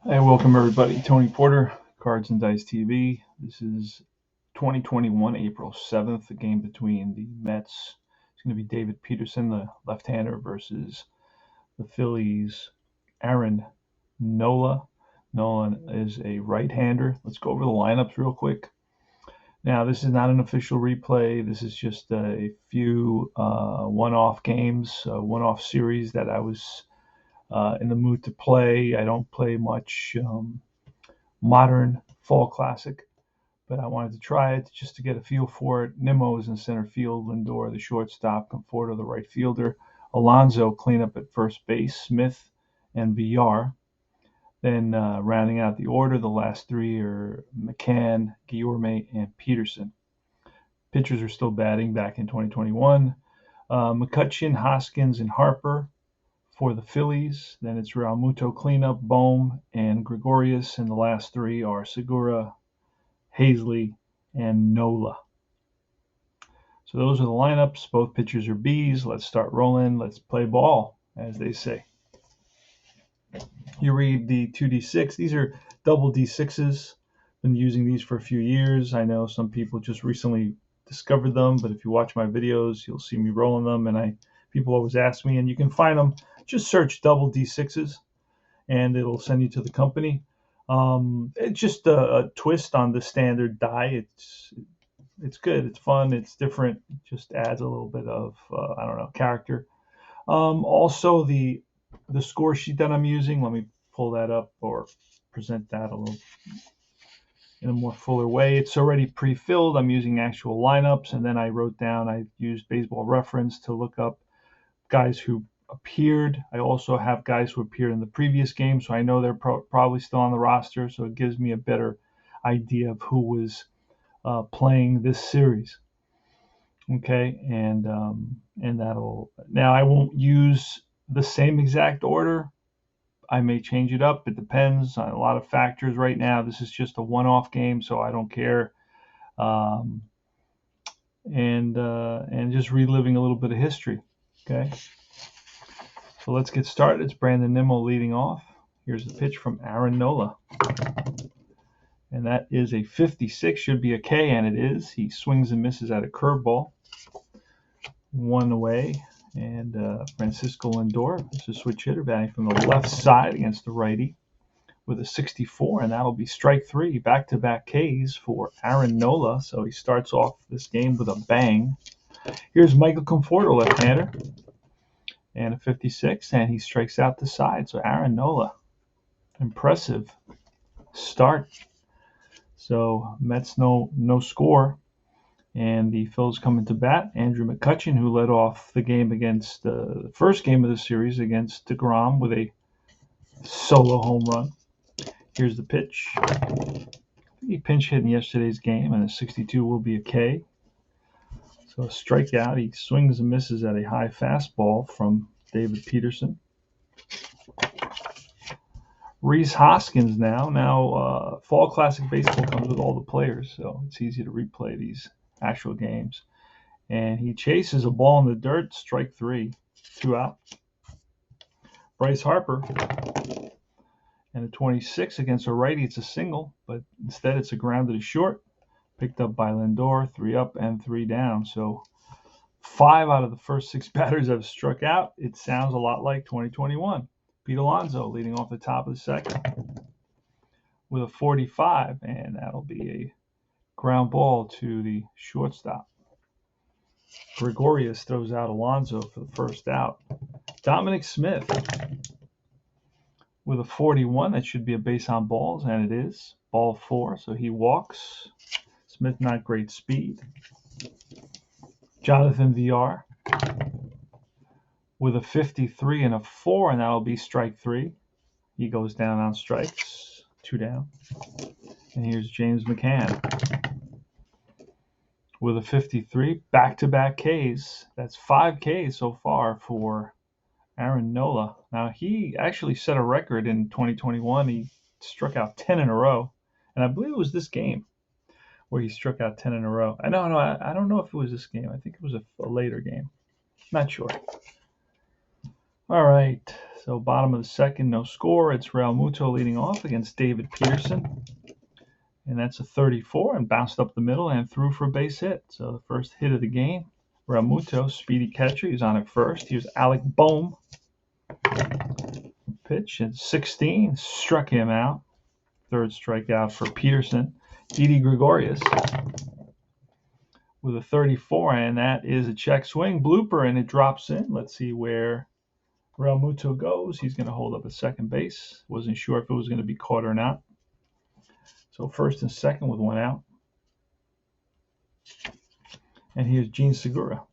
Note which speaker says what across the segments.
Speaker 1: Hey, welcome everybody. Tony Porter, Cards and Dice TV. This is 2021, April 7th, the game between the Mets. It's going to be David Peterson, the left-hander, versus the Phillies, Aaron Nola. Nola is a right-hander. Let's go over the lineups real quick. Now, this is not an official replay. This is just a few one-off games, one-off series that I was in the mood to play. I don't play much modern fall classic, but I wanted to try it just to get a feel for it. Nimmo is in center field, Lindor the shortstop, Conforto the right fielder, Alonso cleanup at first base, Smith and Villar. Then rounding out the order, the last three are McCann, Guillorme, and Peterson. Pitchers are still batting back in 2021. McCutchen, Hoskins, and Harper for the Phillies. Then it's Realmuto cleanup, Bohm, and Gregorius. And the last three are Segura, Hazley, and Nola. So those are the lineups. Both pitchers are Bs. Let's start rolling. Let's play ball, as they say. You read the 2d6. These are double d6s. Been using these for a few years. I know some people just recently discovered them, but if you watch my videos, you'll see me rolling them. And people always ask me, and you can find them. Just search double d6s, and it'll send you to the company. It's just a twist on the standard die. It's good. It's fun. It's different. It just adds a little bit of I don't know, character. Also the score sheet that I'm using. Let me pull that up or present that a little in a more fuller way. It's already pre-filled. I'm using actual lineups, and then I wrote down. I used Baseball Reference to look up guys who appeared. I also have guys who appeared in the previous game, so I know they're probably still on the roster. So it gives me a better idea of who was playing this series. Okay, and that'll now I won't use the same exact order. I may change it up. It depends on a lot of factors. Right now, this is just a one-off game, so I don't care. Um, and just reliving a little bit of history. Okay, so let's get started. It's Brandon Nimmo leading off. Here's the pitch from Aaron Nola. And that is a 56, should be a K, and it is. He swings and misses at a curveball. One away, and Francisco Lindor, this is a switch hitter, batting from the left side against the righty with a 64, and that'll be strike three. Back-to-back Ks for Aaron Nola, so he starts off this game with a bang. Here's Michael Conforto, left-hander, and a 56, and he strikes out the side. So Aaron Nola, impressive start. So Mets no score, and the Phillies coming to bat. Andrew McCutchen, who led off the game against the first game of the series against DeGrom with a solo home run. Here's the pitch. He pinch hit in yesterday's game, and a 62 will be a K. So a strikeout. He swings and misses at a high fastball from David Peterson. Rhys Hoskins now. Fall Classic Baseball comes with all the players, so it's easy to replay these actual games. And he chases a ball in the dirt, strike three, 2 out. Bryce Harper, and a 26 against a righty. It's a single, but instead it's a grounded to short, picked up by Lindor, 3 up and 3 down. So 5 out of the first 6 batters have struck out. It sounds a lot like 2021. Pete Alonso leading off the top of the second with a 45, and that'll be a ground ball to the shortstop. Gregorius throws out Alonso for the first out. Dominic Smith with a 41. That should be a base on balls, and it is. Ball 4, so he walks. Smith not great speed. Jonathan Villar with a 53 and a 4, and that'll be strike 3. He goes down on strikes, 2 down. And here's James McCann with a 53, back-to-back Ks. That's 5 Ks so far for Aaron Nola. Now, he actually set a record in 2021. He struck out 10 in a row, and I believe it was this game where he struck out 10 in a row. I don't know if it was this game. I think it was a later game. Not sure. All right, So bottom of the second, no score. It's Realmuto leading off against David Peterson. And that's a 34 and bounced up the middle and threw for a base hit. So the first hit of the game. Realmuto, speedy catcher. He's on at first. Here's Alec Bohm. Pitch at 16, struck him out. Third strikeout for Peterson. Didi Gregorius with a 34, and that is a check swing blooper, and it drops in. Let's see where Realmuto goes. He's going to hold up at second base. Wasn't sure if it was going to be caught or not. So first and second with one out. And here's Gene Segura.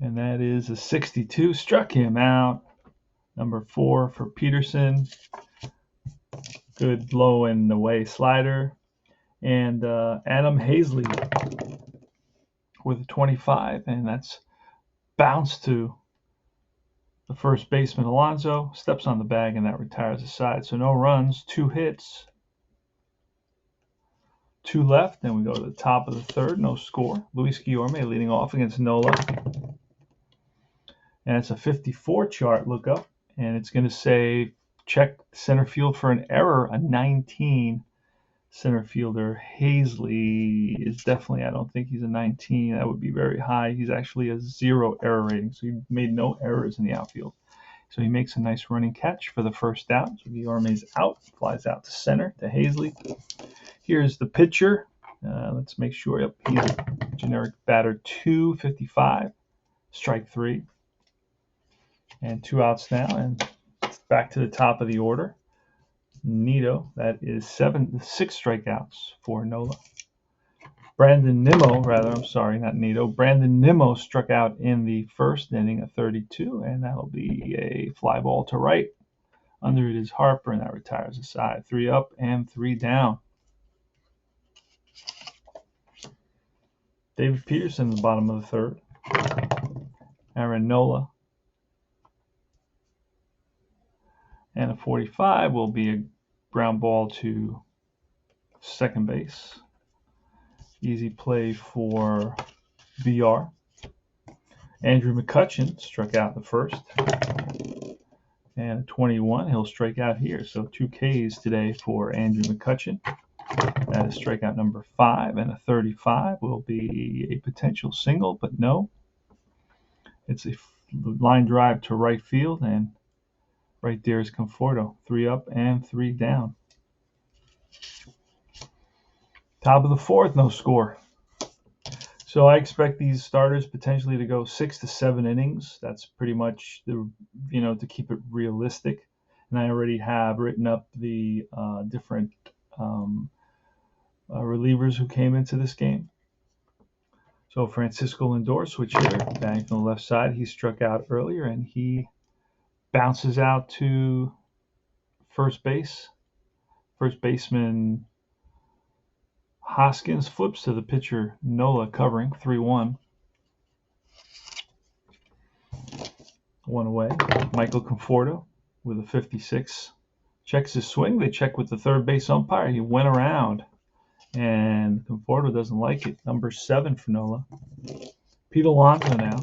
Speaker 1: And that is a 62. Struck him out. Number 4 for Peterson. Good low and away slider. And Adam Hazley with a 25. And that's bounced to the first baseman, Alonso. Steps on the bag, and that retires the side. So no runs, 2 hits. 2 left, then we go to the top of the third, no score. Luis Guillorme leading off against Nola. And it's a 54 chart lookup, and it's going to say check center field for an error, a 19 center fielder. Hazley is definitely, I don't think he's a 19. That would be very high. He's actually a 0 error rating, so he made no errors in the outfield. So he makes a nice running catch for the first out. So Guillorme's out, flies out to center to Hazley. Here's the pitcher. Let's make sure. Yep, he's a generic batter, 255, strike 3. And 2 outs now, and back to the top of the order. Nito, that is 6 strikeouts for Nola. Brandon Nimmo struck out in the first inning, a 32, and that'll be a fly ball to right. Under it is Harper, and that retires the side. 3 up and 3 down. David Peterson in the bottom of the third. Aaron Nola. And a 45 will be a ground ball to second base. Easy play for VR. Andrew McCutchen struck out in the first. And a 21, he'll strike out here. So 2 Ks today for Andrew McCutchen. That is strikeout number 5, and a 35 will be a potential single, but no. It's a line drive to right field, and right there is Conforto. 3 up and 3 down. Top of the fourth, no score. So I expect these starters potentially to go 6 to 7 innings. That's pretty much the, to keep it realistic. And I already have written up the different relievers who came into this game. So Francisco Lindor, switch hitter, batting from the left side. He struck out earlier, and he bounces out to first base. First baseman Hoskins flips to the pitcher Nola, covering 3-1. 1 away. Michael Conforto with a 56. Checks his swing. They check with the third base umpire. He went around, and Conforto doesn't like it. Number 7 for Nola. Pete Alonso now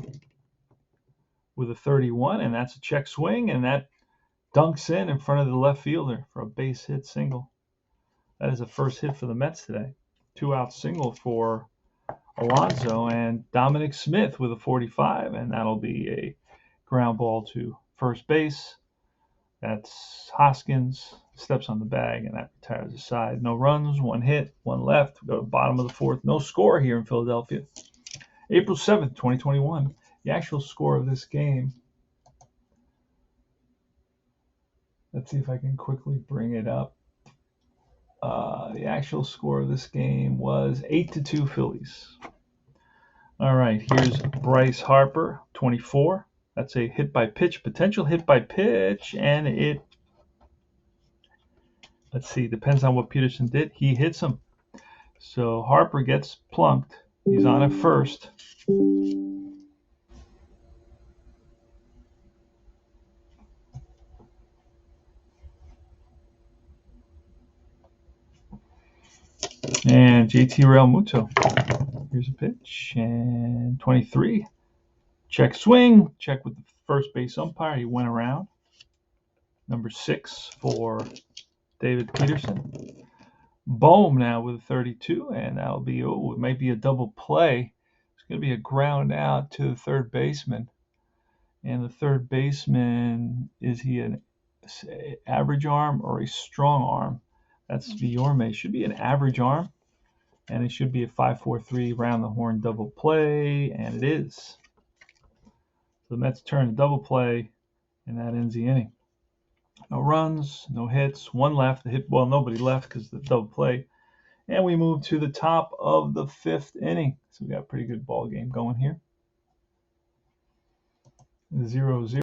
Speaker 1: with a 31, and that's a check swing, and that dunks in front of the left fielder for a base hit single. That is the first hit for the Mets today. 2-out single for Alonso, and Dominic Smith with a 45, and that'll be a ground ball to first base. That's Hoskins, steps on the bag, and that retires the side. No runs, 1 hit, 1 left. We go to the bottom of the fourth. No score here in Philadelphia. April 7th, 2021. The actual score of this game, let's see if I can quickly bring it up. The actual score of this game was 8-2 Phillies. All right, here's Bryce Harper, 24. That's a hit by pitch, potential hit by pitch, and it, let's see, depends on what Peterson did. He hits him. So Harper gets plunked. He's on at first. And JT Realmuto. Here's a pitch, and 23. Check swing. Check with the first base umpire. He went around. Number 6 for David Peterson. Bohm now with a 32, and that'll be, it might be a double play. It's going to be a ground out to the third baseman. And the third baseman, is he an average arm or a strong arm? That's Viorme. Should be an average arm, and it should be a 5-4-3 round the horn double play, and it is. So the Mets turn a double play, and that ends the inning. No runs, no hits, one left. Nobody left because of the double play. And we move to the top of the 5th inning. So we got a pretty good ball game going here. 0-0.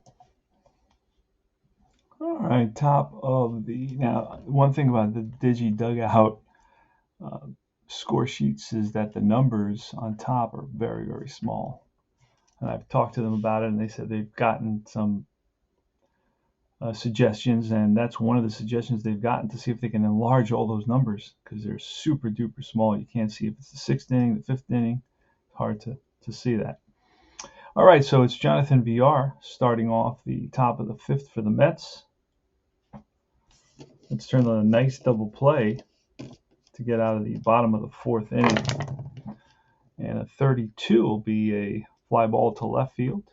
Speaker 1: All right, top of now, one thing about the Digi dugout score sheets is that the numbers on top are very, very small. And I've talked to them about it, and they said they've gotten some suggestions, and that's one of the suggestions they've gotten, to see if they can enlarge all those numbers, because they're super duper small. You can't see if it's the 6th inning, the 5th inning. It's hard to see that. All right, so it's Jonathan VR starting off the top of the 5th for the Mets. Let's turn on a nice double play to get out of the bottom of the 4th inning. And a 32 will be a fly ball to left field.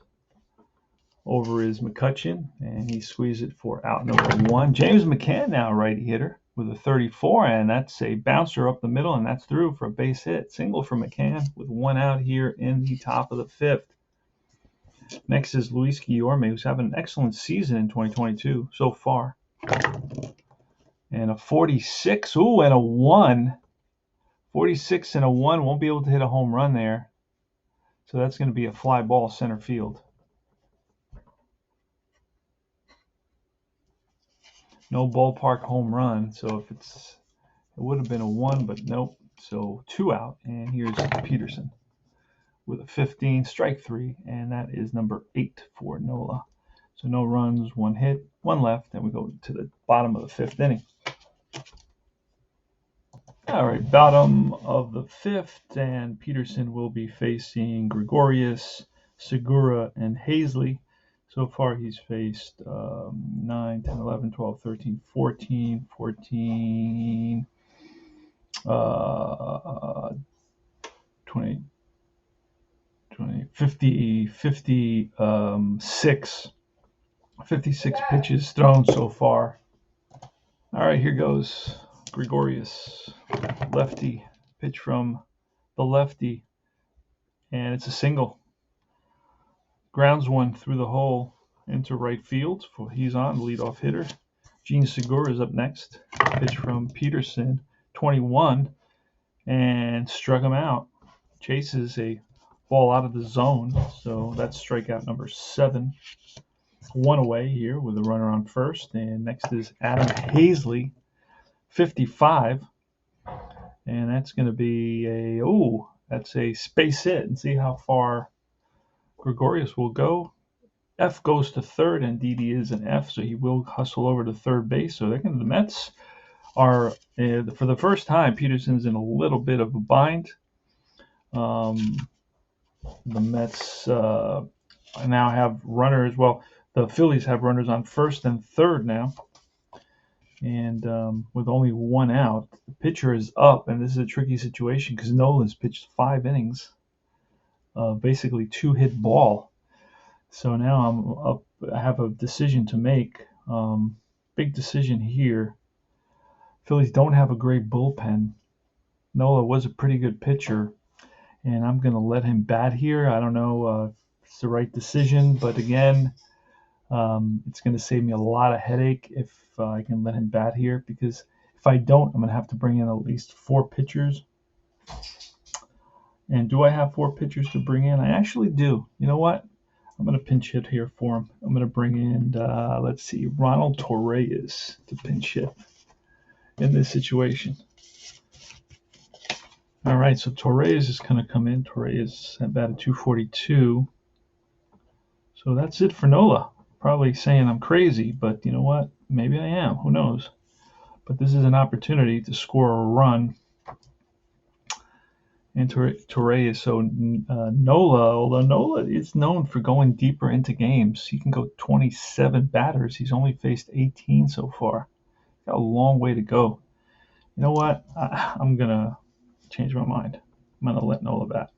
Speaker 1: Over is McCutcheon, and he squeezed it for out number 1. James McCann now righty hitter with a 34, and that's a bouncer up the middle, and that's through for a base hit. Single for McCann with 1 out here in the top of the 5th. Next is Luis Guillorme, who's having an excellent season in 2022 so far. And a 46, and a 1. 46 and a 1, won't be able to hit a home run there. So that's going to be a fly ball center field. No ballpark home run, so it would have been a 1, but nope. So 2 out, and here's Peterson with a 15, strike 3, and that is number 8 for Nola. So no runs, 1 hit, 1 left, and we go to the bottom of the 5th inning. All right, bottom of the 5th, and Peterson will be facing Gregorius, Segura, and Hazley. So far, he's faced 9, 10, 11, 12, 13, 14, 20, 50, 56 pitches thrown so far. All right, here goes Gregorius, lefty, pitch from the lefty, and it's a single. Grounds one through the hole into right field. He's on, leadoff hitter. Gene Segura is up next. Pitch from Peterson, 21, and struck him out. Chases a ball out of the zone, so that's strikeout number 7. 1 away here with a runner on first, and next is Adam Hazley, 55, and that's going to be that's a space hit, and see how far Gregorius will go. F goes to third, and Didi is an F, so he will hustle over to third base. So the Mets are, for the first time, Peterson's in a little bit of a bind. The Mets now have runners. Well, the Phillies have runners on first and third now. And with only 1 out, the pitcher is up, and this is a tricky situation because Nola's pitched 5 innings. Basically 2-hit ball. So now I'm up. I have a decision to make. Big decision here. Phillies don't have a great bullpen. Nola was a pretty good pitcher, and I'm going to let him bat here. I don't know if it's the right decision, but again, it's going to save me a lot of headache if I can let him bat here, because if I don't, I'm going to have to bring in at least 4 pitchers. And do I have 4 pitchers to bring in? I actually do. You know what? I'm going to pinch hit here for him. I'm going to bring in, let's see, Ronald Torreyes to pinch hit in this situation. All right, so Torreyes is going to come in. Torreyes at bat at 242. So that's it for Nola. Probably saying I'm crazy, but you know what? Maybe I am. Who knows? But this is an opportunity to score a run. And Torre is so Nola, although Nola is known for going deeper into games. He can go 27 batters. He's only faced 18 so far. Got a long way to go. You know what? I'm going to change my mind. I'm going to let Nola bat.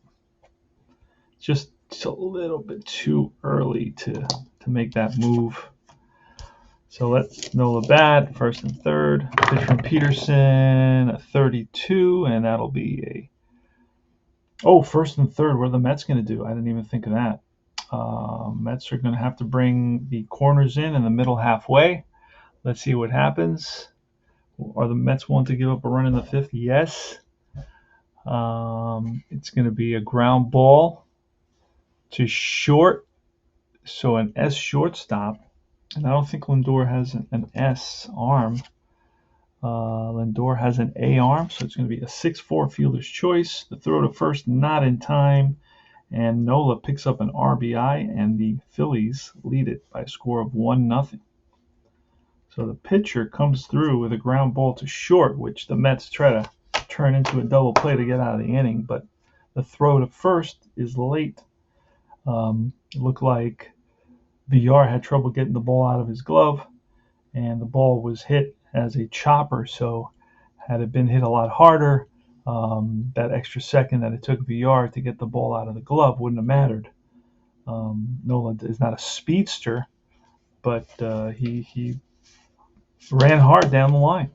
Speaker 1: Just a little bit too early to make that move. So let Nola bat, first and third. Pitch from Peterson, a 32, and that'll be a... Oh, first and third, what are the Mets going to do? I didn't even think of that. Mets are going to have to bring the corners in the middle halfway. Let's see what happens. Are the Mets willing to give up a run in the fifth? Yes. It's going to be a ground ball to short, so an S shortstop. And I don't think Lindor has an S arm. Lindor has an A arm, so it's going to be a 6-4 fielder's choice. The throw to first, not in time. And Nola picks up an RBI, and the Phillies lead it by a score of 1-0. So the pitcher comes through with a ground ball to short, which the Mets try to turn into a double play to get out of the inning. But the throw to first is late. It looked like VR had trouble getting the ball out of his glove, and the ball was hit as a chopper. So had it been hit a lot harder, that extra second that it took VR to get the ball out of the glove wouldn't have mattered. Nola is not a speedster, but he ran hard down the line.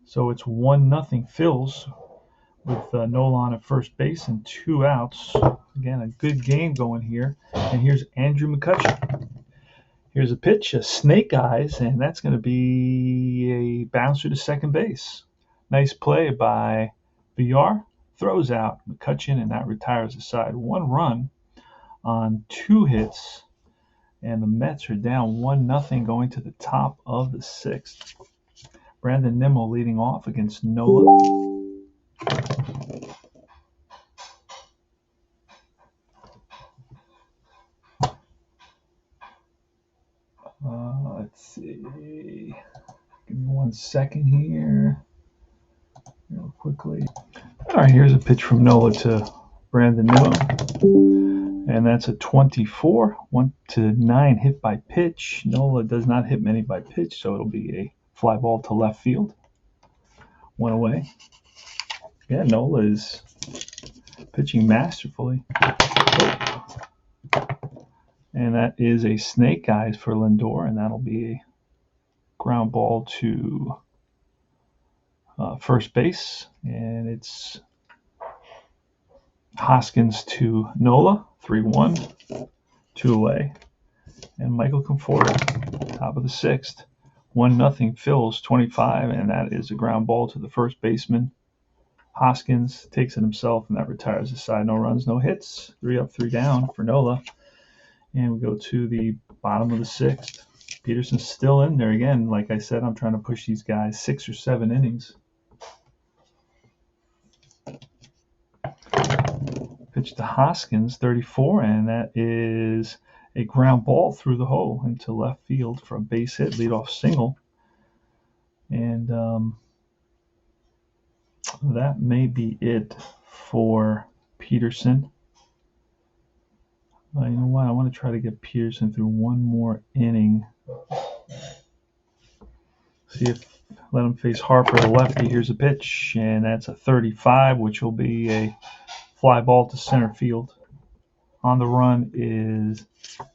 Speaker 1: So it's 1-0 Phils with Nola on at first base and 2 outs. Again, a good game going here. And here's Andrew McCutcheon. Here's a pitch, a snake eyes, and that's going to be a bouncer to second base. Nice play by VR. Throws out McCutcheon, and that retires the side. 1 run on 2 hits, and the Mets are down 1-0 going to the top of the 6th. Brandon Nimmo leading off against Nola. Let's see. Give me 1 second here. Real quickly. All right, here's a pitch from Nola to Brandon Nimmo. And that's a 24, 1-9 hit by pitch. Nola does not hit many by pitch, so it'll be a fly ball to left field. 1 away. Yeah, Nola is pitching masterfully. And that is a snake eyes for Lindor, and that'll be a ground ball to first base. And it's Hoskins to Nola, 3-1, 2 away. And Michael Conforto, top of the 6th. 1-0 Phil's 25, and that is a ground ball to the first baseman. Hoskins takes it himself, and that retires the side. No runs, no hits. 3 up, 3 down for Nola. And we go to the bottom of the 6th. Peterson's still in there again. Like I said, I'm trying to push these guys 6 or 7 innings. Pitch to Hoskins, 34, and that is a ground ball through the hole into left field for a base hit, leadoff single. And that may be it for Peterson. You know what? I want to try to get Peterson through 1 more inning. See if let him face Harper, the lefty. Here's a pitch, and that's a 35, which will be a fly ball to center field. On the run is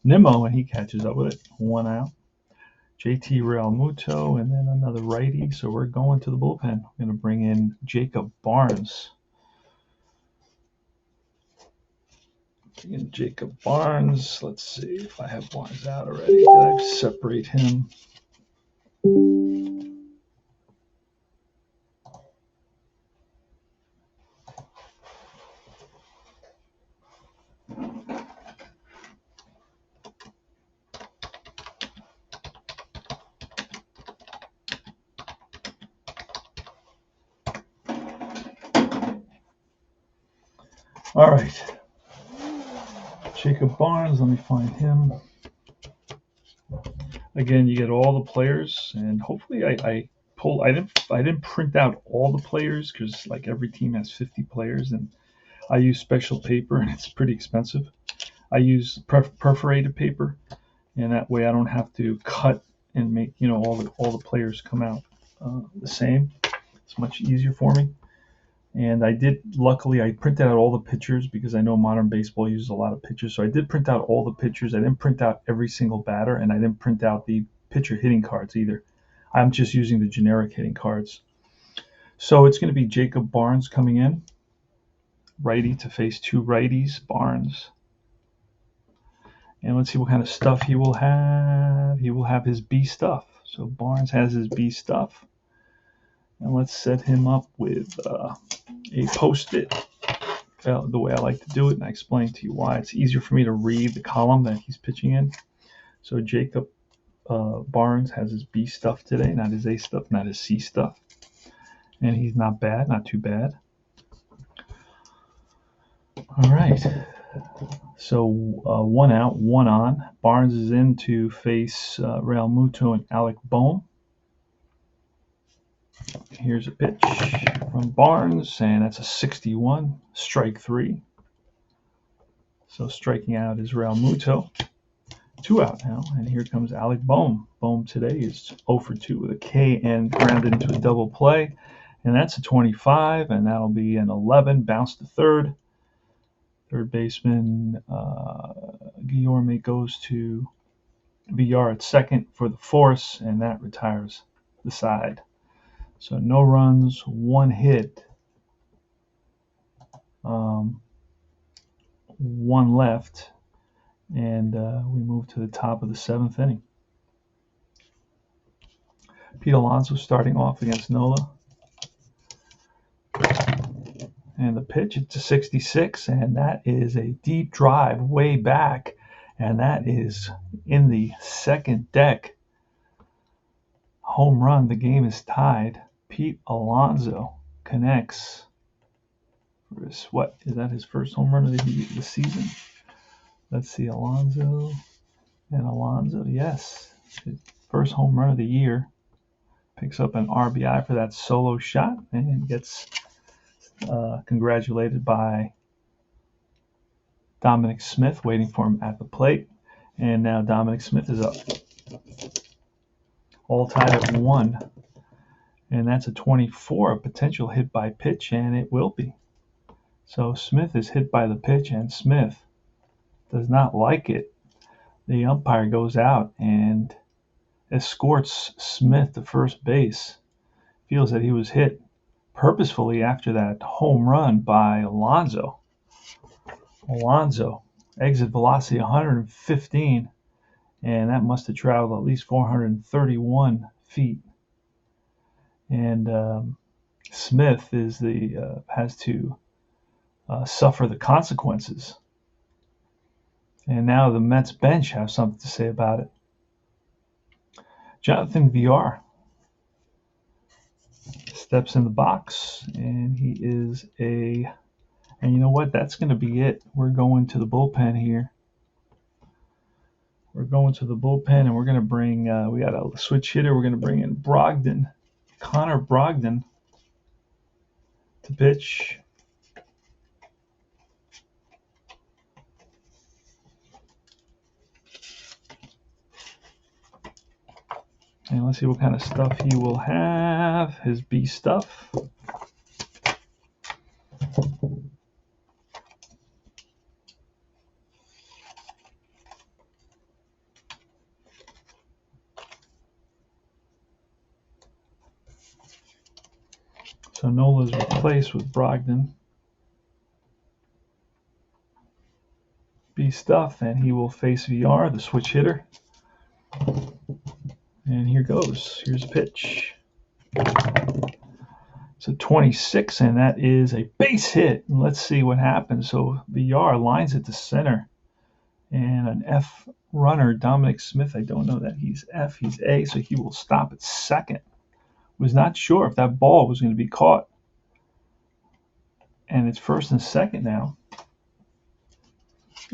Speaker 1: Nimmo, and he catches up with it. 1 out. JT Realmuto, and then another righty. So we're going to the bullpen. We're going to bring in Jacob Barnes. Jacob Barnes. Let's see if I have Barnes out already. Did I separate him? All right. Jacob Barnes, let me find him. Again, you get all the players, and hopefully I didn't print out all the players because like every team has 50 players, and I use special paper, and it's pretty expensive. I use perforated paper, and that way I don't have to cut and make all the players come out the same. It's much easier for me. And luckily, I printed out all the pictures because I know modern baseball uses a lot of pictures. So I did print out all the pictures. I didn't print out every single batter, and I didn't print out the pitcher hitting cards either. I'm just using the generic hitting cards. So it's going to be Jacob Barnes coming in, righty to face two righties, Barnes. And let's see what kind of stuff he will have. He will have his B stuff. So Barnes has his B stuff. And let's set him up with a Post-it, the way I like to do it, and I explain to you why. It's easier for me to read the column that he's pitching in. So Jacob Barnes has his B stuff today, not his A stuff, not his C stuff. And he's not bad, not too bad. All right. So 1 out, 1 on. Barnes is in to face Real Muto and Alec Bohm. Here's a pitch from Barnes, and that's a 61, strike 3. So striking out is Real Muto. 2 out now, and here comes Alec Bohm. Bohm today is 0 for 2 with a K and grounded into a double play, and that's a 25, and that'll be an 11, bounce to third. Third baseman Guillorme goes to Villar at second for the force, and that retires the side. So no runs, 1 hit, 1 left, and we move to the top of the 7th inning. Pete Alonso starting off against Nola. And the pitch, it's a 66, and that is a deep drive way back, and that is in the second deck. Home run, the game is tied. Pete Alonso connects. What is that, his first home run of the season? Let's see, Alonso, yes, his first home run of the year. Picks up an RBI for that solo shot and gets congratulated by Dominic Smith, waiting for him at the plate. And now Dominic Smith is up, all tied at 1. And that's a 24, a potential hit by pitch, and it will be. So Smith is hit by the pitch, and Smith does not like it. The umpire goes out and escorts Smith to first base. Feels that he was hit purposefully after that home run by Alonso. Alonso, exit velocity 115, and that must have traveled at least 431 feet. And Smith has to suffer the consequences. And now the Mets bench have something to say about it. Jonathan Villar steps in the box, and he is and you know what? That's going to be it. We're going to the bullpen here. We're going to the bullpen, and we're going to bring, we got a switch hitter. We're going to bring in Connor Brogdon to pitch. And let's see what kind of stuff he will have. His B stuff. So Nola's replaced with Brogdon. B stuff, and he will face VR, the switch hitter. And here goes. Here's a pitch. It's a 26, and that is a base hit. And let's see what happens. So VR lines it to center. And an F runner, Dominic Smith, I don't know that he's F, he's A, so he will stop at second. Was not sure if that ball was going to be caught. And it's first and second now.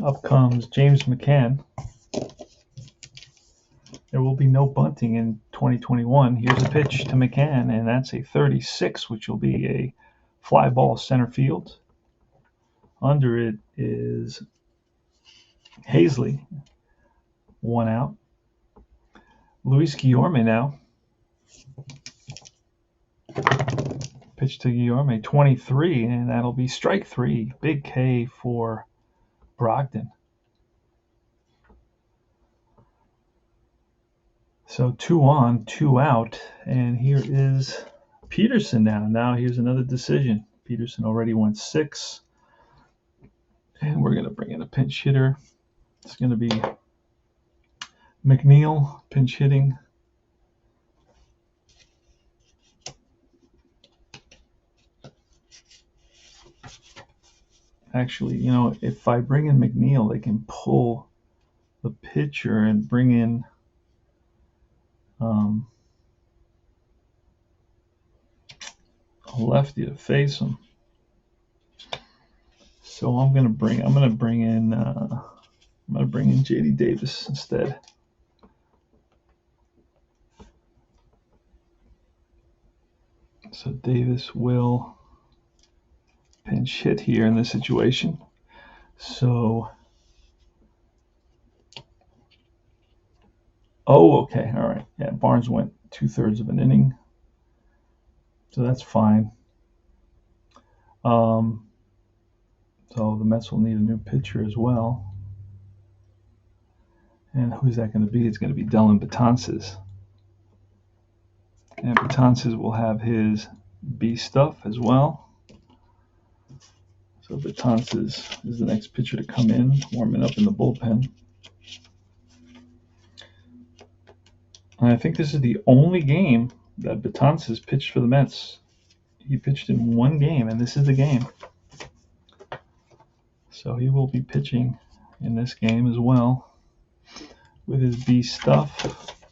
Speaker 1: Up comes James McCann. There will be no bunting in 2021. Here's a pitch to McCann, and that's a 36, which will be a fly ball center field. Under it is Hazley, 1 out. Luis Guillorme now. Pitch to Guillorme, 23, and that'll be strike 3. Big K for Brogdon. So 2 on, 2 out, and here is Peterson now. Now here's another decision. Peterson already went 6, and we're going to bring in a pinch hitter. It's going to be McNeil, pinch hitting. Actually, you know, if I bring in McNeil, they can pull the pitcher and bring in a lefty to face him. So I'm gonna bring in JD Davis instead. So Davis will pinch hit here in this situation. So, okay, all right. Yeah, Barnes went 2/3 of an inning, so that's fine. So the Mets will need a new pitcher as well. And who's that going to be? It's going to be Dellin Betances. And Betances will have his B stuff as well. So Betances is the next pitcher to come in, warming up in the bullpen. And I think this is the only game that Betances pitched for the Mets. He pitched in one game, and this is the game. So he will be pitching in this game as well with his B stuff.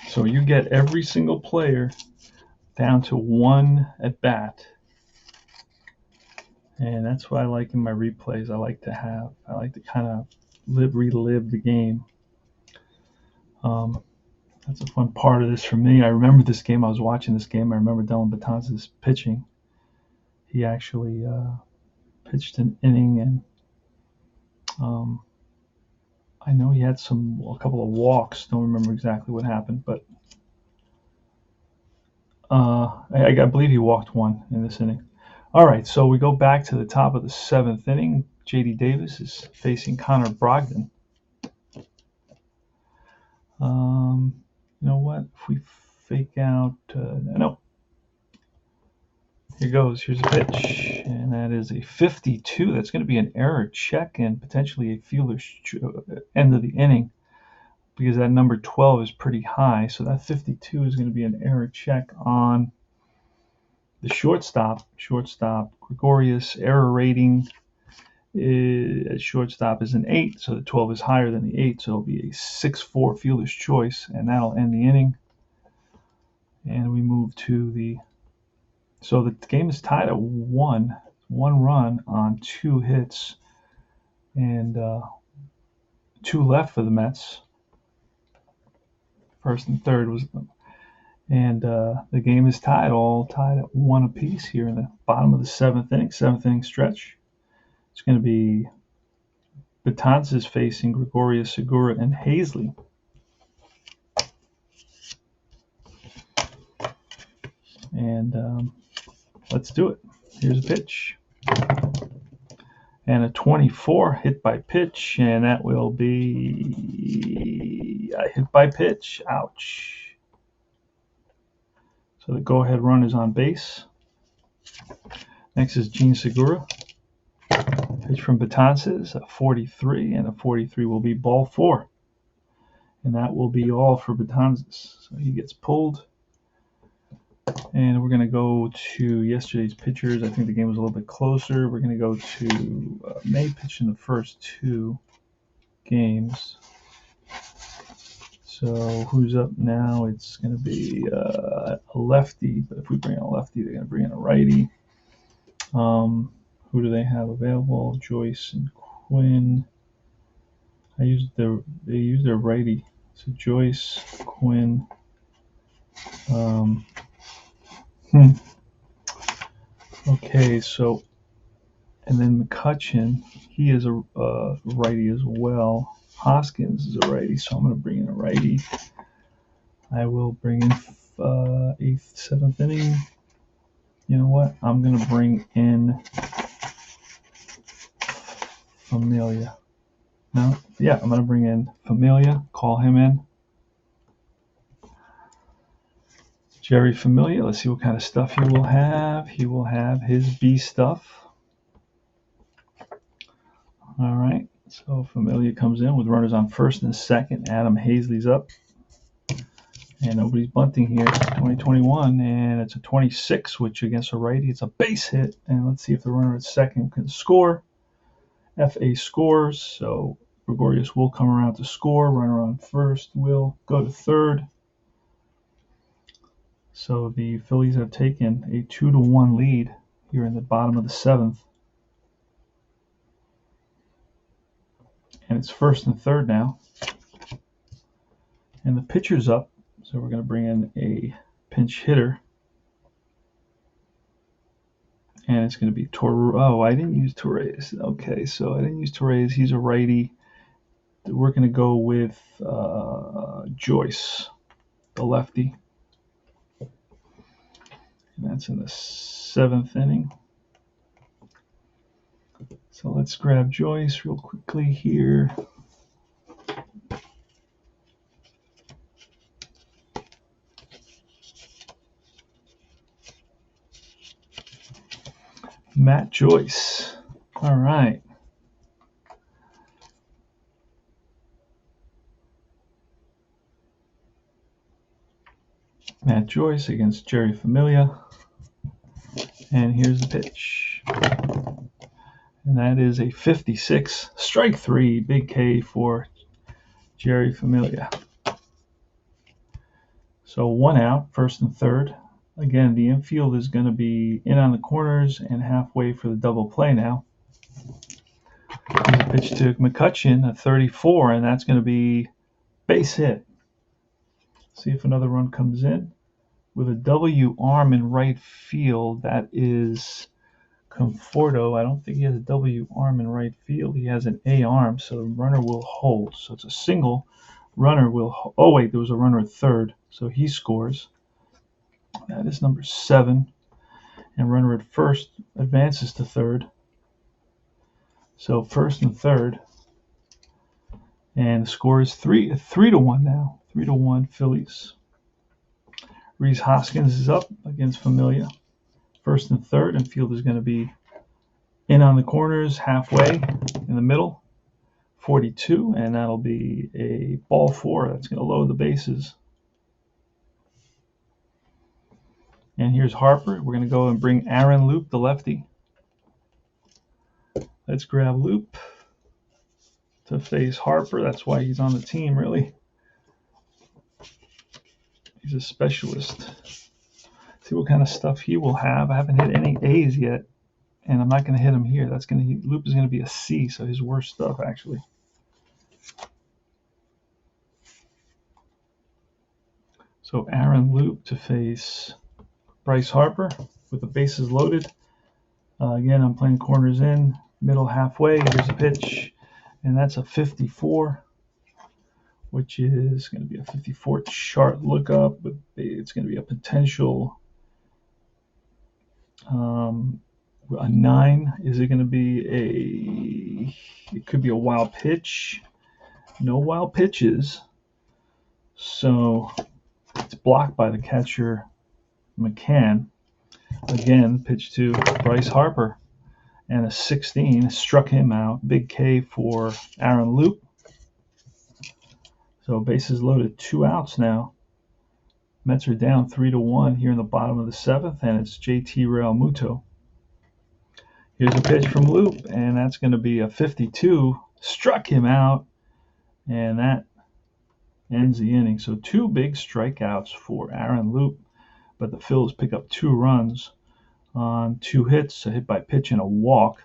Speaker 1: So you get every single player down to 1 at bat. And that's what I like in my replays. I like to kind of relive the game. That's a fun part of this for me. I remember this game. I was watching this game. I remember Dellin Betances pitching. He actually pitched an inning, and I know he had a couple of walks. Don't remember exactly what happened, but I believe he walked 1 in this inning. All right, so we go back to the top of the 7th inning. JD Davis is facing Connor Brogdon. You know what? If we fake out, no. Here goes. Here's a pitch, and that is a 52. That's going to be an error check and potentially a fielder's end of the inning, because that number 12 is pretty high. So that 52 is going to be an error check on the shortstop. Gregorius, error rating at shortstop is an 8, so the 12 is higher than the 8, so it'll be a 6-4 fielder's choice, and that'll end the inning. And we move to so the game is tied at 1 run on 2 hits, and 2 left for the Mets. First and third was them. And the game is tied at 1 apiece here in the bottom of the 7th inning stretch. It's going to be Betances facing Gregorius, Segura, and Hazley. And let's do it. Here's a pitch. And a 24 hit by pitch, and that will be a hit by pitch. Ouch. So the go-ahead run is on base. Next is Gene Segura. Pitch from Betances, a 43, and a 43 will be ball 4. And that will be all for Betances. So he gets pulled. And we're going to go to yesterday's pitchers. I think the game was a little bit closer. We're going to go to May pitch in the first 2 games. So who's up now? It's going to be a lefty. But if we bring in a lefty, they're going to bring in a righty. Who do they have available? Joyce and Quinn. They used their righty. So Joyce, Quinn. Okay, so, and then McCutcheon, he is a righty as well. Hoskins is a righty, so I'm going to bring in a righty. I will bring in 8th, 7th inning. You know what? I'm going to bring in Familia. No? Yeah, I'm going to bring in Familia, call him in. Jerry Familia, let's see what kind of stuff he will have. He will have his B stuff. All right, so Familia comes in with runners on first and second. Adam Hazley's up. And nobody's bunting here. It's 2021, and it's a 26, which against a righty, it's a base hit. And let's see if the runner at second can score. FA scores, so Gregorius will come around to score. Runner on first will go to third. So the Phillies have taken a 2-1 lead here in the bottom of the 7th. And it's first and third now. And the pitcher's up, so we're going to bring in a pinch hitter. And it's going to be Torres. Oh, I didn't use Torres. Okay, so I didn't use Torres. He's a righty. We're going to go with Joyce, the lefty. And that's in the 7th inning. So let's grab Joyce real quickly here. Matt Joyce. All right. Matt Joyce against Jerry Familia. And here's the pitch. And that is a 56. Strike 3. Big K for Jerry Familia. So 1 out, first and third. Again, the infield is going to be in on the corners and halfway for the double play now. Here's a pitch to McCutcheon, a 34, and that's going to be base hit. See if another run comes in. With a W arm in right field, that is Conforto. I don't think he has a W arm in right field. He has an A arm, so the runner will hold. So it's a single. Runner will. Oh, wait, there was a runner at third, so he scores. That is number 7. And runner at first advances to third. So first and third. And the score is 3-1 now. 3-1 Phillies. Rhys Hoskins is up against Familia. First and third, and field is going to be in on the corners, halfway in the middle. 42, and that'll be a ball 4. That's going to load the bases. And here's Harper. We're going to go and bring Aaron Loop, the lefty. Let's grab Loop to face Harper. That's why he's on the team, really. He's a specialist. See what kind of stuff he will have. I haven't hit any A's yet, and I'm not going to hit him here. Loop is going to be a C, so his worst stuff, actually. So Aaron Loop to face Bryce Harper with the bases loaded. Again, I'm playing corners in, middle halfway. Here's a pitch, and that's a 54, which is going to be a 54 chart lookup, but it's going to be a potential a 9. Is it going to be it could be a wild pitch. No wild pitches. So it's blocked by the catcher, McCann. Again, pitch to Bryce Harper. And a 16 struck him out. Big K for Aaron Loop. So bases loaded, 2 outs now. Mets are down 3-1 here in the bottom of the 7th, and it's JT Realmuto. Here's a pitch from Loop, and that's going to be a 52. Struck him out, and that ends the inning. So 2 big strikeouts for Aaron Loop, but the Phils pick up 2 runs on 2 hits, a hit by pitch and a walk,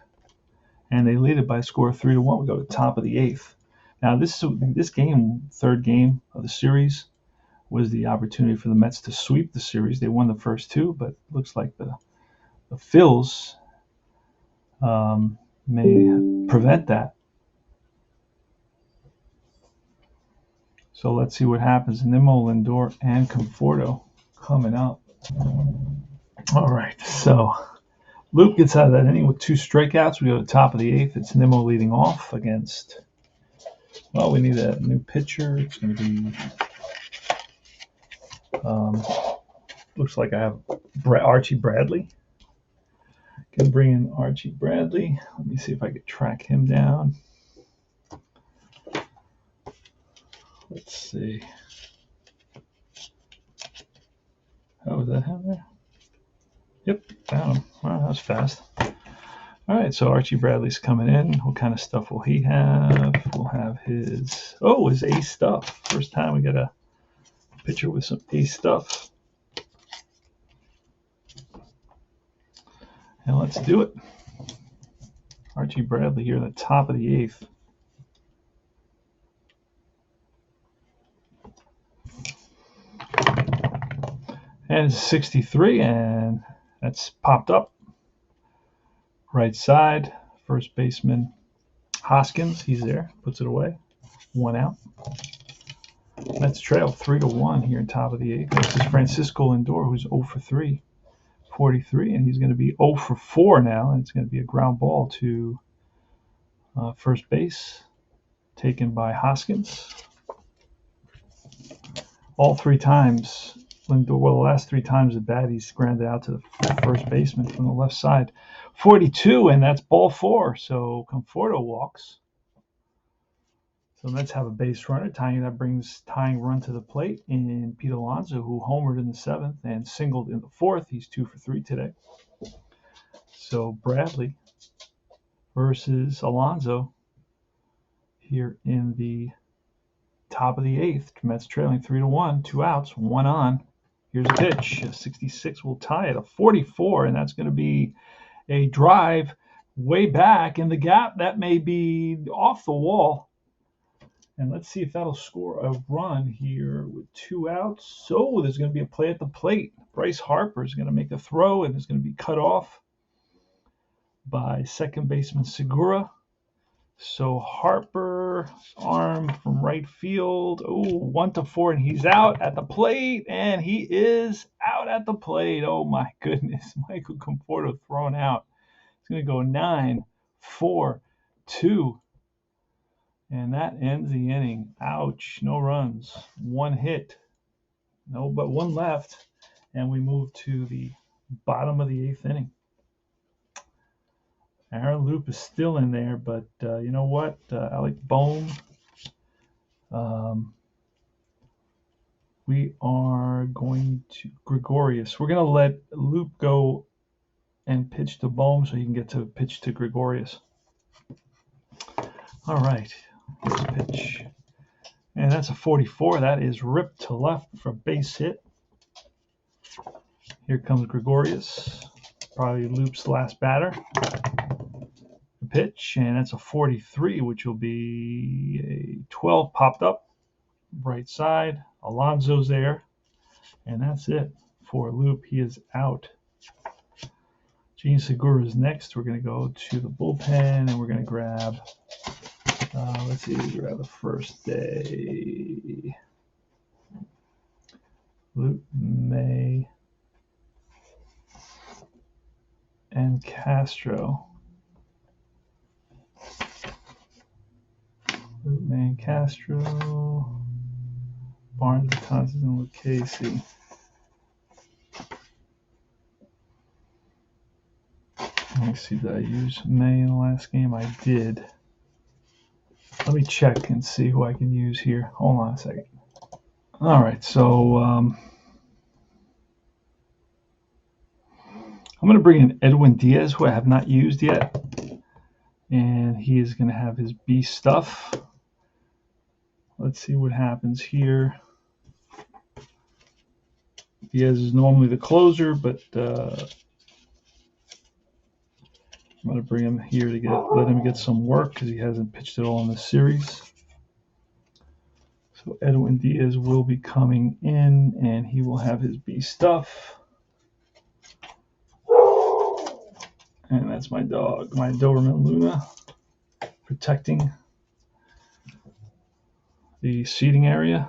Speaker 1: and they lead it by a score of 3-1. We go to the top of the 8th. Now this game, third game of the series, was the opportunity for the Mets to sweep the series. They won the first 2, but looks like the the Phillies may prevent that. So let's see what happens. Nimmo, Lindor, and Conforto coming up. All right, so Luke gets out of that inning with 2 strikeouts. We go to the top of the 8th. It's Nimmo leading off against, well, we need a new pitcher. It's going to be, looks like I have Archie Bradley. Can bring in Archie Bradley. Let me see if I could track him down. Let's see. Oh, is that him there? Yep, found him. Wow, that was fast. All right, so Archie Bradley's coming in. What kind of stuff will he have? We'll have his ace stuff. First time we got a pitcher with some ace stuff. And let's do it. Archie Bradley here at the top of the 8th. And it's 63, and that's popped up. Right side, first baseman Hoskins, he's there, puts it away. 1 out. Mets trail 3-1 here in top of the 8th. This is Francisco Lindor, who's 0 for 3, 43, and he's going to be 0 for 4 now, and it's going to be a ground ball to first base, taken by Hoskins. All 3 times, Lindor, well, the last 3 times at bat, he's grounded out to the first baseman from the left side. 42, and that's ball 4, so Conforto walks. So the Mets have a base runner. That brings tying run to the plate in Pete Alonso, who homered in the 7th and singled in the 4th. He's 2 for 3 today. So Bradley versus Alonso here in the top of the 8th. Mets trailing 3-1, 2 outs, 1 on. Here's a pitch. A 66 will tie it. A 44, and that's going to be a drive way back in the gap. That may be off the wall. And let's see if that'll score a run here with 2 outs. So there's going to be a play at the plate. Bryce Harper is going to make a throw, and it's going to be cut off by second baseman Segura. So Harper's arm from right field. 1-4, and he's out at the plate, and he is out at the plate. Oh my goodness, Michael Conforto thrown out. It's going to go 9-4-2, and that ends the inning. Ouch! No runs, 1 hit, no, but 1 left, and we move to the bottom of the 8th inning. Aaron Loop is still in there, but you know what? Alec Bohm. We are going to Gregorius. We're going to let Loop go and pitch to Bohm so he can get to pitch to Gregorius. All right, let's pitch. And that's a 44. That is ripped to left for a base hit. Here comes Gregorius. Probably Loop's last batter. Pitch, and that's a 43, which will be a 12 popped up right side. Alonso's there, and that's it for Loop. He is out. Gene Segura is next. We're going to go to the bullpen, and we're going to grab, let's see, we grab the first day. Loop, May, and Castro. Man Castro, Barnes, Thompson, and Lucchesi. Let me see, did I use May in the last game? I did. Let me check and see who I can use here. Hold on a second. All right, so I'm going to bring in Edwin Diaz, who I have not used yet. And he is going to have his B stuff. Let's see what happens here. Diaz is normally the closer, but I'm going to bring him here to let him get some work because he hasn't pitched at all in this series. So Edwin Diaz will be coming in, and he will have his B stuff. And that's my dog, my Doberman Luna, protecting the seating area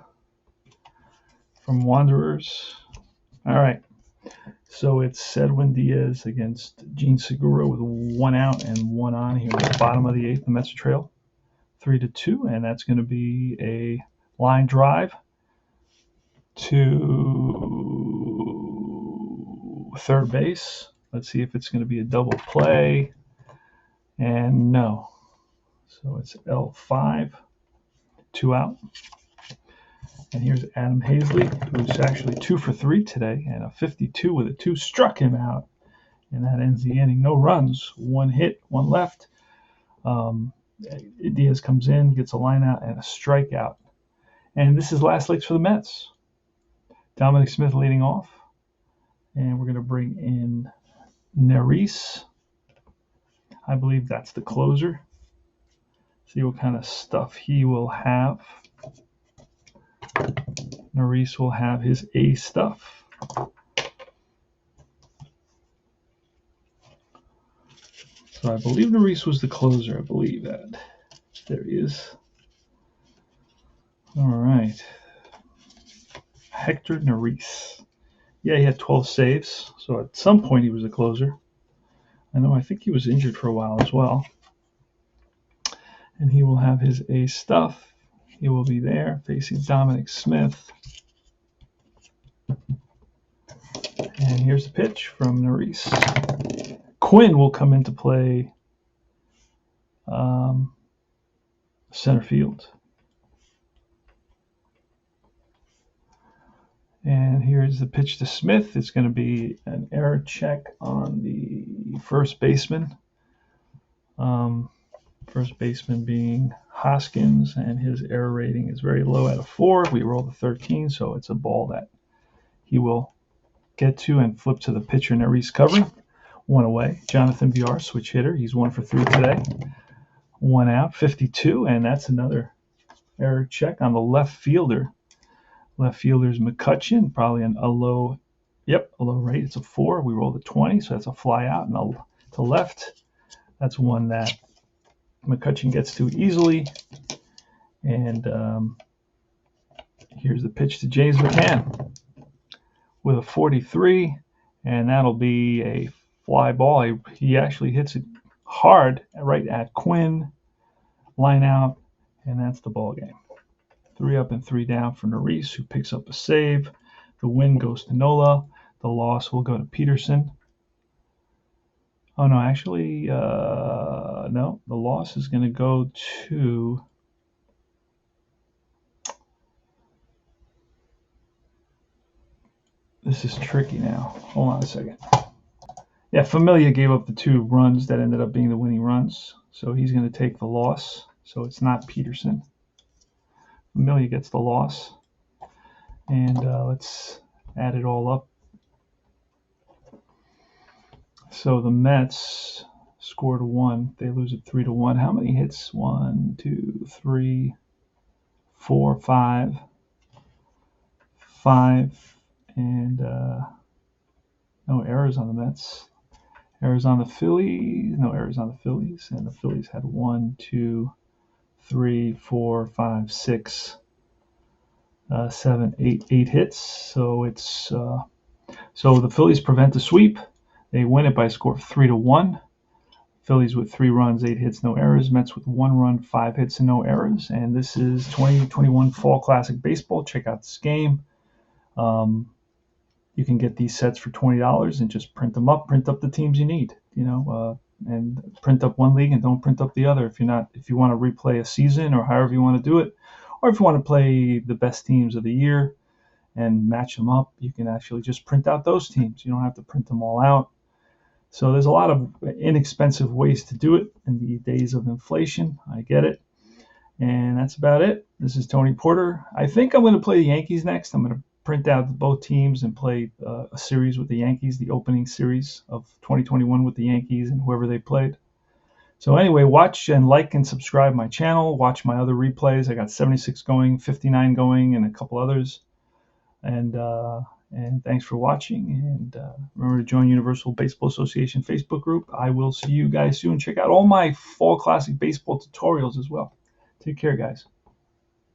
Speaker 1: from wanderers. All right. So it's Edwin Diaz against Gene Segura with 1 out and 1 on here at the bottom of the 8th. The Mets trail 3-2, and that's going to be a line drive to third base. Let's see if it's going to be a double play. And no. So it's L5, 2 out. And here's Adam Hazley, who's actually 2 for 3 today, and a 52 with a 2 struck him out. And that ends the inning. No runs, 1 hit, 1 left. Diaz comes in, gets a line out and a strikeout. And this is last licks for the Mets. Dominic Smith leading off. And we're going to bring in Neris. I believe that's the closer. See what kind of stuff he will have. Neris will have his A stuff. So I believe Neris was the closer. I believe that. There he is. All right. Hector Neris. Yeah, he had 12 saves. So at some point he was a closer. I think he was injured for a while as well. And he will have his A stuff. He will be there facing Dominic Smith. And here's the pitch from Neris. Quinn will come into play center field. And here's the pitch to Smith. It's going to be an error check on the first baseman. First baseman being Hoskins, and his error rating is very low at a 4. We rolled a 13, so it's a ball that he will get to and flip to the pitcher Neris covering. 1 away. Jonathan VR, switch hitter. He's 1 for 3 today. 1 out, 52, and that's another error check on the left fielder. Left fielder's McCutcheon, probably a low rate. It's a 4. We rolled a 20, so that's a fly out. And to left, that's one that McCutcheon gets to easily. And here's the pitch to James McCann with a 43, and that'll be a fly ball. He actually hits it hard right at Quinn, line out, and that's the ball game. 3 up and 3 down for Neris, who picks up a save. The win goes to Nola. The loss will go to Peterson. Oh, no, actually, no. The loss is going to go to... This is tricky now. Hold on a second. Yeah, Familia gave up the 2 runs that ended up being the winning runs. So he's going to take the loss. So it's not Peterson. Familia gets the loss. And let's add it all up. So the Mets scored 1. They lose it 3-1. How many hits? 1, 2, 3, 4, 5. 5. And no errors on the Mets. Errors on the Phillies. No errors on the Phillies. And the Phillies had 1, 2, 3, 4, 5, 6, 7, 8 hits. So it's so the Phillies prevent the sweep. They win it by a score of 3-1. Phillies with 3 runs, 8 hits, no errors. Mets with 1 run, 5 hits, and no errors. And this is 2021 Fall Classic Baseball. Check out this game. You can get these sets for $20 and just print them up. Print up the teams you need, and print up one league and don't print up the other. If you want to replay a season or however you want to do it, or if you want to play the best teams of the year and match them up, you can actually just print out those teams. You don't have to print them all out. So there's a lot of inexpensive ways to do it in the days of inflation. I get it. And that's about it. This is Tony Porter. I think I'm going to play the Yankees next. I'm going to print out both teams and play a series with the Yankees, the opening series of 2021 with the Yankees and whoever they played. So anyway, watch and like and subscribe my channel. Watch my other replays. I got 76 going, 59 going, and a couple others. And And thanks for watching. And remember to join Universal Baseball Association Facebook group. I will see you guys soon. Check out all my Fall Classic baseball tutorials as well. Take care, guys.